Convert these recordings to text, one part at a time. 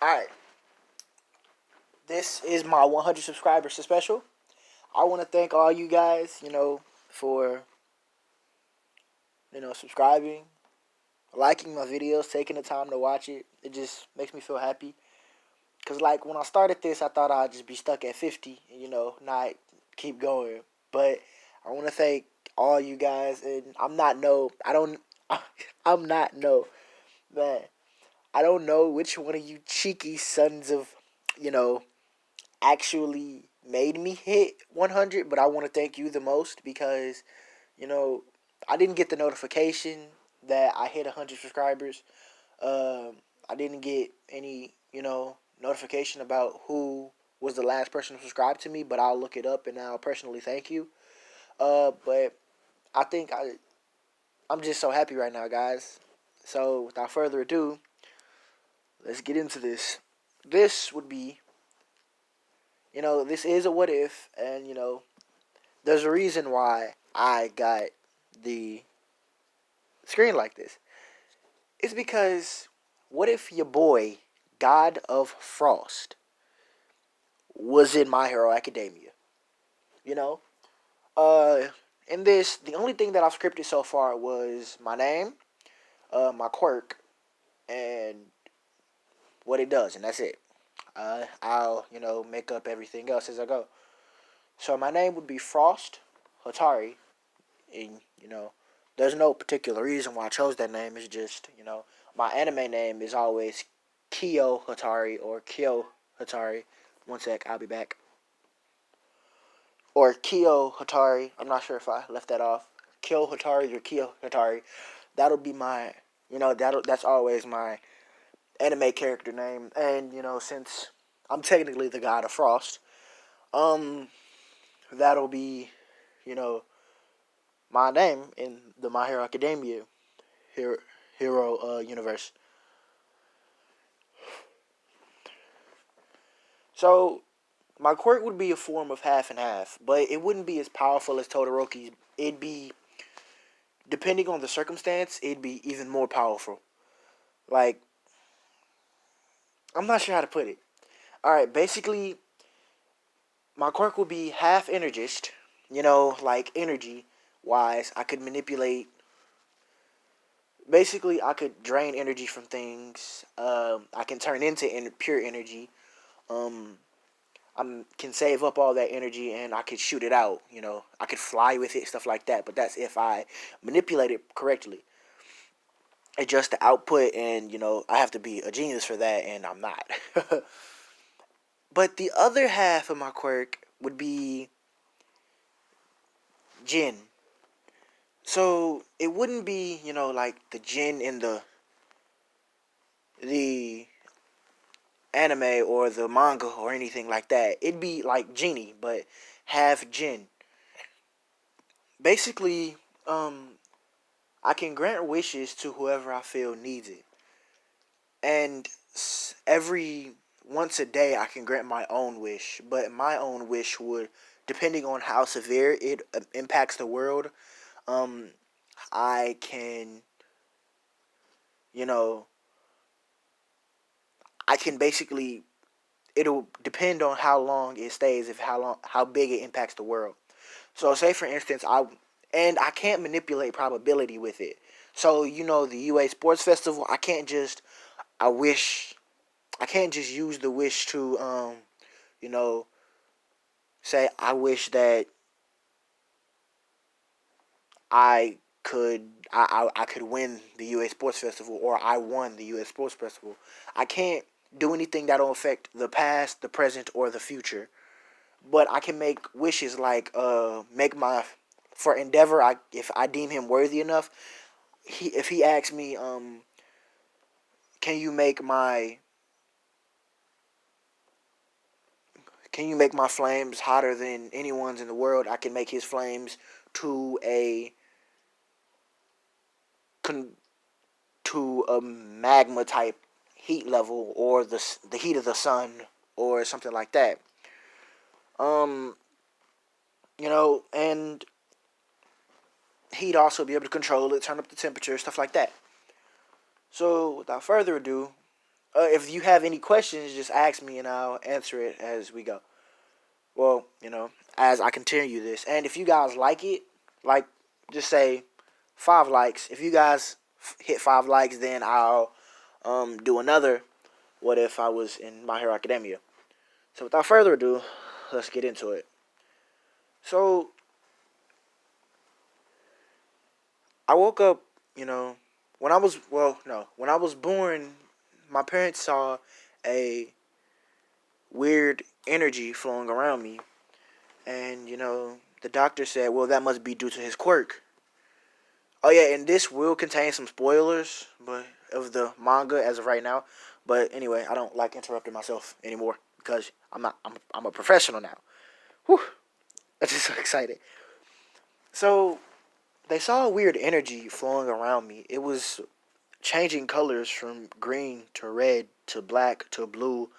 Alright, this is my 100 subscribers special. I want to thank all you guys, for, subscribing, liking my videos, taking the time to watch it. It just makes me feel happy. Because, like, when I started this, I thought I'd just be stuck at 50, not keep going. But I want to thank all you guys. And I'm not no, man. I don't know which one of you cheeky sons of, you know, actually made me hit 100, but I want to thank you the most because, you know, I didn't get the notification that I hit 100 subscribers. I didn't get any, notification about who was the last person to subscribe to me, but I'll look it up and I'll personally thank you. But I think I'm just so happy right now, guys. So without further ado, let's get into this. This would be, this is a what if, and there's a reason why I got the screen like this. It's because what if your boy, God of Frost, was in My Hero Academia? You know? In this, the only thing that I've scripted so far was my name, my quirk, and what it does, and that's it. I'll, make up everything else as I go. So my name would be Frost Hatari, and, there's no particular reason why I chose that name. It's just, my anime name is always Kyo Hatari or Kyo Hatari. One sec, I'll be back. Or Kyo Hatari. I'm not sure if I left that off. Kyo Hatari or Kyo Hatari. That'll be my, that's always my anime character name. And, since I'm technically the god of Frost, that'll be, you know, my name in the My Hero Academia hero universe. So, my quirk would be a form of half and half, but it wouldn't be as powerful as Todoroki's. It'd be, depending on the circumstance, it'd be even more powerful. Like, I'm not sure how to put it. Alright, basically, my quirk would be half energist. Like energy wise, I could manipulate. Basically, I could drain energy from things. I can turn into pure energy. Um, I can save up all that energy and I could shoot it out. I could fly with it, stuff like that. But that's if I manipulate it correctly. Adjust the output, and I have to be a genius for that, and I'm not. But the other half of my quirk would be Jin. So it wouldn't be, like the Jin in the anime or the manga or anything like that. It'd be like Genie, but half Jin. Basically, I can grant wishes to whoever I feel needs it, and every once a day I can grant my own wish. But my own wish would, depending on how severe it impacts the world, um, I can, you know, I can basically. It'll depend on how long it stays, if how big it impacts the world. So, say for instance, I can't manipulate probability with it. So, the UA Sports Festival, I wish I can't just use the wish to you know, say I wish that I could win the UA Sports Festival, or I won the UA Sports Festival. I can't do anything that'll affect the past, the present, or the future. But I can make wishes like make my for Endeavor. If I deem him worthy enough, if he asks me, can you make my flames hotter than anyone's in the world? I can make his flames to a to a magma type heat level, or the heat of the sun, or something like that. Um, and he'd also be able to control it, turn up the temperature, stuff like that. So, without further ado, If you have any questions, just ask me and I'll answer it as we go. Well, as I continue this, and if you guys like it, like just say 5 likes. If you guys hit 5 likes, then I'll do another. What if I was in My Hero Academia? So without further ado, let's get into it. So I woke up, when I was when I was born, my parents saw a weird energy flowing around me, and the doctor said, well, that must be due to his quirk. Oh yeah, and this will contain some spoilers, but of the manga as of right now. But anyway, I don't like interrupting myself anymore because I'm a professional now. Whew, I'm just so excited. So they saw a weird energy flowing around me. It was changing colors from green to red to black to blue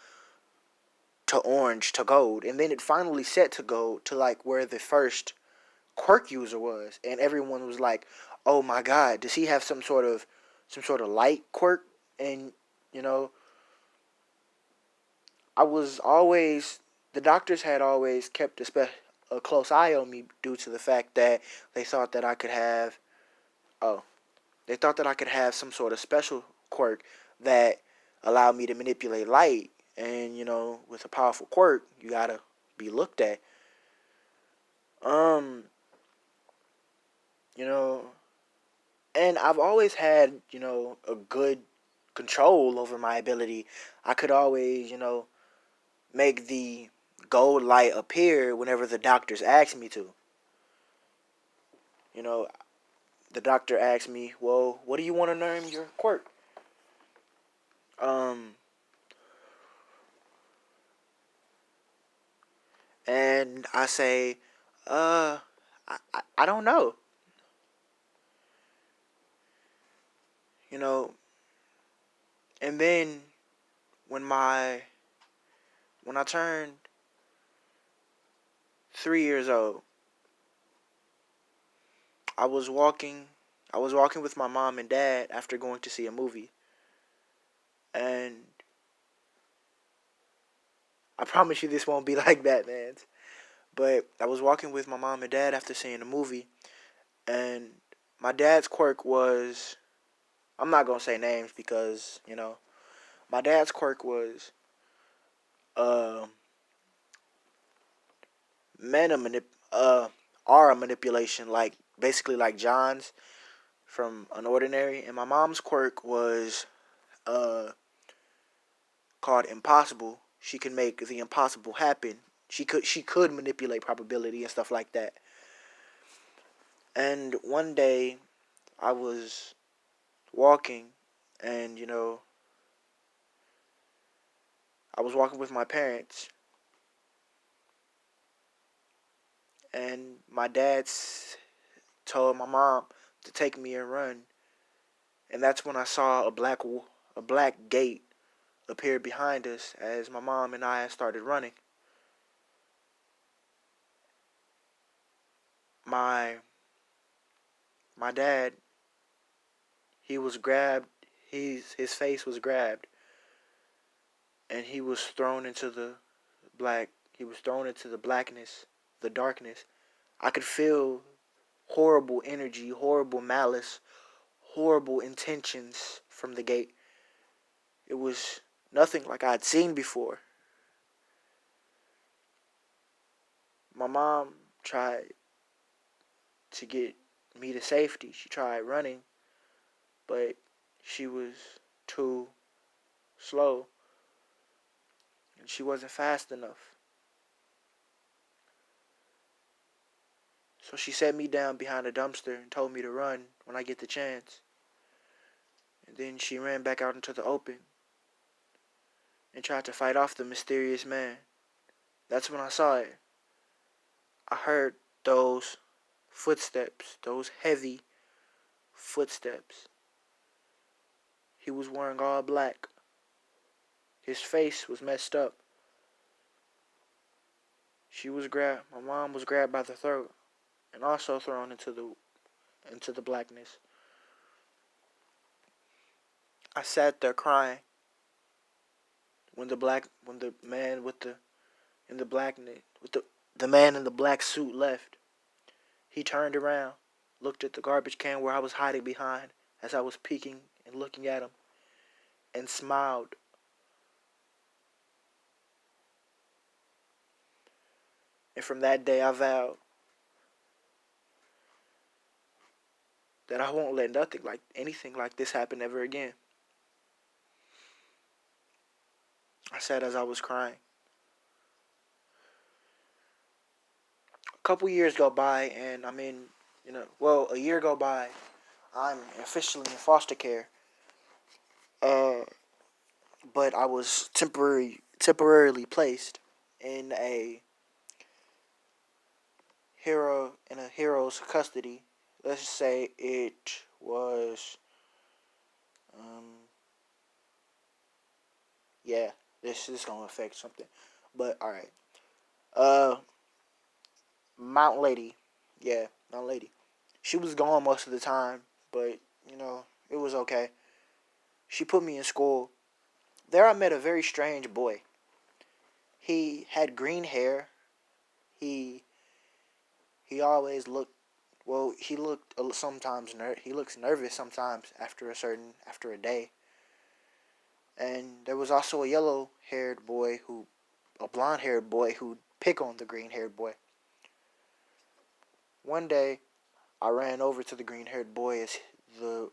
to orange to gold, and then it finally set to gold to like where the first Quirk user was, and everyone was like, "Oh my God, does he have some sort of light quirk?" And you know, I was always the doctors had always kept a close eye on me due to the fact that they thought that I could have oh they thought that I could have some sort of special quirk that allowed me to manipulate light, and with a powerful quirk, you gotta be looked at. Um, you know, and I've always had, a good control over my ability. I could always, make the gold light appear whenever the doctors asked me to. You know, the doctor asked me, "Well, what do you want to name your quirk?" Um, and I say, "Uh, I don't know." You know, and then when my when I turned 3 years old, I was walking I was walking with my mom and dad after going to see a movie. And I promise you this won't be like that, man. But I was walking with my mom and dad after seeing the movie, and my dad's quirk was, I'm not going to say names because, my dad's quirk was uh mana manip aura manipulation, like basically like John's from Unordinary, and my mom's quirk was uh called impossible. She could make the impossible happen. She could manipulate probability and stuff like that. And one day I was walking, and I was walking with my parents, and my dad told my mom to take me and run, and that's when I saw a black gate appear behind us as my mom and I started running. My my dad, he was grabbed. His face was grabbed, and he was thrown into the black. He was thrown into the blackness, the darkness. I could feel horrible energy, horrible malice, horrible intentions from the gate. It was nothing like I'd seen before. My mom tried to get me to safety. She tried running, but she was too slow, and she wasn't fast enough. So she set me down behind a dumpster and told me to run when I get the chance. And then she ran back out into the open and tried to fight off the mysterious man. That's when I saw it. I heard those footsteps, those heavy footsteps. He was wearing all black. His face was messed up. My mom was grabbed by the throat and also thrown into the blackness. I sat there crying. when the man with the in the black with the man in the black suit left, he turned around, looked at the garbage can where I was hiding behind as I was peeking and looking at him, and smiled. And from that day, I vowed that I won't let anything like this happen ever again. I said as I was crying. A couple years go by, and a year go by. I'm officially in foster care. Uh, but I was temporarily placed in a hero's custody. Let's just say it was, um, yeah, this is gonna affect something, but all right. Uh, Mount Lady, yeah, Mount Lady. She was gone most of the time, but it was okay. She put me in school. There, I met a very strange boy. He had green hair. He he always looked well. He looked sometimes he looks nervous sometimes after a day. And there was also a blonde haired boy who'd pick on the green haired boy. One day, I ran over to the green haired boy as the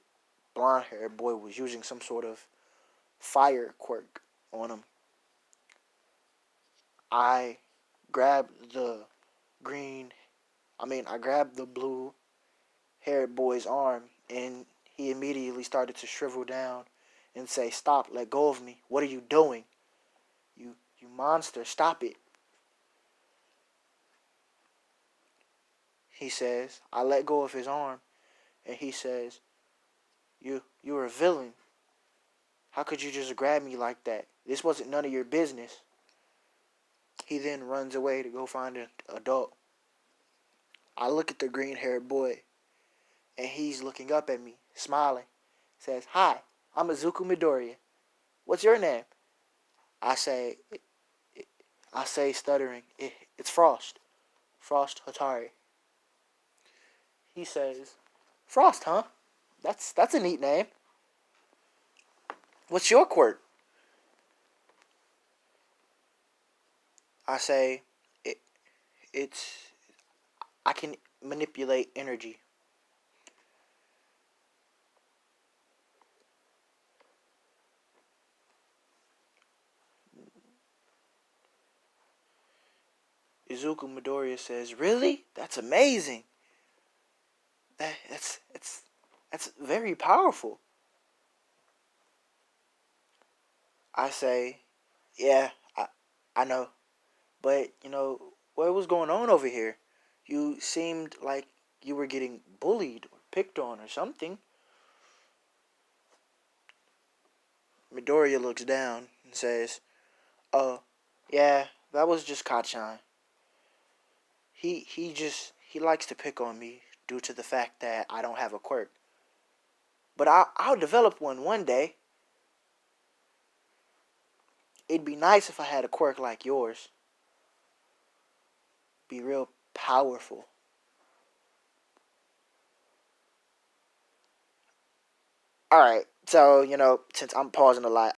blonde haired boy was using some sort of fire quirk on him. I grabbed the green, I grabbed the blue haired boy's arm, and he immediately started to shrivel down and say, "Stop, let go of me. What are you doing? You monster, stop it." He says. I let go of his arm, and he says, You're a villain. How could you just grab me like that? This wasn't none of your business." He then runs away to go find an adult. I look at the green haired boy, and he's looking up at me, smiling. Says, "Hi, I'm Izuku Midoriya. What's your name?" I say, stuttering, "It's Frost. Frost Hatari." He says, "Frost, huh? That's a neat name. What's your quirk?" I say, it, it's I can manipulate energy. Izuku Midoriya says, "Really? That's amazing. That's very powerful." I say, "Yeah, I know, but what was going on over here? You seemed like you were getting bullied or picked on or something." Midoriya looks down and says, "Oh, yeah, that was just Kachan. He likes to pick on me due to the fact that I don't have a quirk. But I'll develop one day. It'd be nice if I had a quirk like yours. Be real powerful." All right, so since I'm pausing a lot,